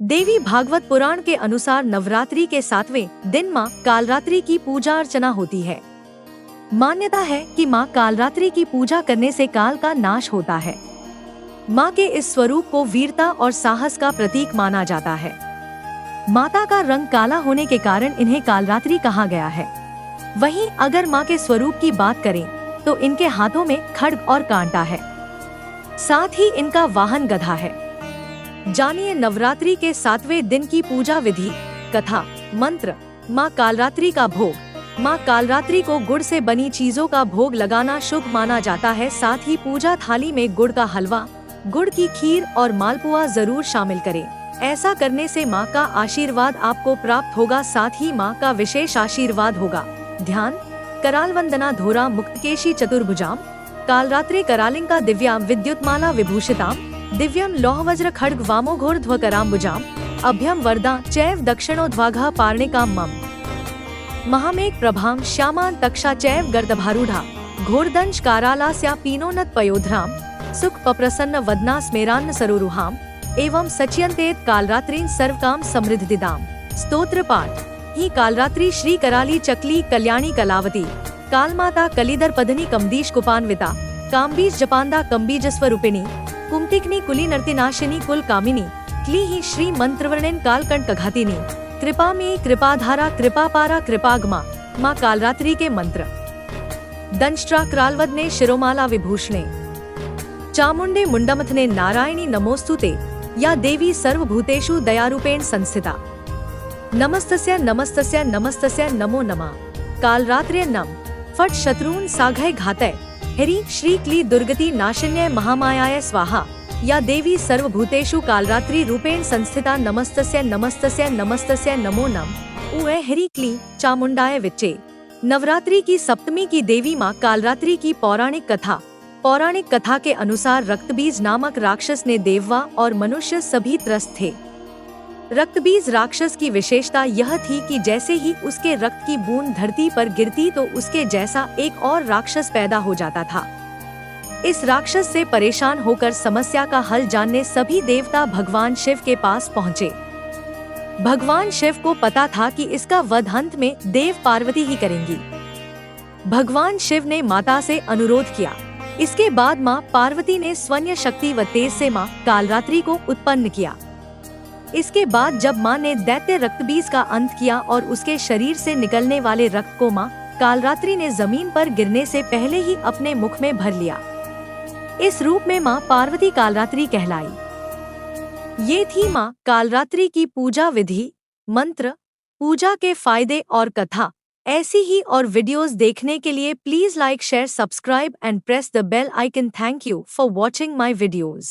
देवी भागवत पुराण के अनुसार नवरात्रि के 7वें दिन माँ कालरात्रि की पूजा अर्चना होती है। मान्यता है कि माँ कालरात्रि की पूजा करने से काल का नाश होता है। माँ के इस स्वरूप को वीरता और साहस का प्रतीक माना जाता है। माता का रंग काला होने के कारण इन्हें कालरात्रि कहा गया है। वहीं अगर माँ के स्वरूप की बात करें तो इनके हाथों में खड्ग और कांटा है। साथ ही इनका वाहन गधा है। जानिए नवरात्रि के 7वें दिन की पूजा विधि, कथा, मंत्र। माँ कालरात्रि का भोग। माँ कालरात्रि को गुड़ से बनी चीजों का भोग लगाना शुभ माना जाता है। साथ ही पूजा थाली में गुड़ का हलवा, गुड़ की खीर और मालपुआ जरूर शामिल करें। ऐसा करने से माँ का आशीर्वाद आपको प्राप्त होगा। साथ ही माँ का विशेष आशीर्वाद होगा। ध्यान, कराल वंदना धोरा मुक्तकेशी चतुर्भुजाम, कालरात्रि करालिंका दिव्याम विद्युतमाला विभूषिताम, दिव्यम लौहवज्र खड्ग वामोघोर्ध्व कराम्बुजाम, अभ्यम वरदा चैव दक्षिणोध्वाघा पार्णिकाम मम, महामेघ प्रभाम श्यामान तक्षा चैव गर्दभारूढ़ा, घोरदंश कारालास्या पीनोन्नत पयोधराम, सुख पप्रसन्न वदना स्मेरान्न सरोरुहाम, एवं सच्यन्तेत कालरात्रीन सर्वकाम समृद्धिदाम। स्तोत्र पाठ। ही कालरात्रि श्री कराली चकली कल्याणी कलावती, कालमाता कलिदर पदनी कमदीश कुपान्विता, काम्बीज जपांदा कम्बीज स्वरूपिणी, कुमतिकनी कुली नर्तिनाशिनी कुल कामिनी, क्ली ही श्री मंत्रवर्णिन कालकंठ घातिनी, कृपा में कृपाधारा कृपापारा कृपागमा। माँ कालरात्रि के मंत्र। दंष्ट्रा क्रालवदने शिरोमाला विभूषणे, चामुंडे मुंडमथने नारायणी नमोस्तुते, या देवी सर्वभूतेषु दयारूपेण संस्थिता, नमस्तस्य नमस्तस्य नमस्तस्य नमो नमः। कालरात्र्य नम। फट शत्रून साघय घातय, हरि श्री क्ली दुर्गति नाशिन्य महामायाय स्वाहा, या देवी सर्वभूतेषु कालरात्रि रूपेण संस्थिता, नमस्तस्य नमस्तस्य नमस्तस्य नमो नमः। उए हरि क्ली चामुंडाय विच्चे। नवरात्रि की सप्तमी की देवी माँ कालरात्रि की पौराणिक कथा। पौराणिक कथा के अनुसार रक्तबीज नामक राक्षस ने देववा और मनुष्य सभी त्रस्त थे। रक्तबीज राक्षस की विशेषता यह थी कि जैसे ही उसके रक्त की बूंद धरती पर गिरती तो उसके जैसा एक और राक्षस पैदा हो जाता था। इस राक्षस से परेशान होकर समस्या का हल जानने सभी देवता भगवान शिव के पास पहुँचे। भगवान शिव को पता था कि इसका वध अंत में देव पार्वती ही करेंगी। भगवान शिव ने माता से अनुरोध किया। इसके बाद माँ पार्वती ने स्वयं शक्ति व तेज से माँ कालरात्रि को उत्पन्न किया। इसके बाद जब माँ ने दैत्य रक्तबीज का अंत किया और उसके शरीर से निकलने वाले रक्त को माँ कालरात्रि ने जमीन पर गिरने से पहले ही अपने मुख में भर लिया। इस रूप में माँ पार्वती कालरात्रि कहलाई। ये थी माँ कालरात्रि की पूजा विधि, मंत्र, पूजा के फायदे और कथा। ऐसी ही और वीडियोस देखने के लिए please like, share, subscribe and press the bell icon. Thank you for watching my videos.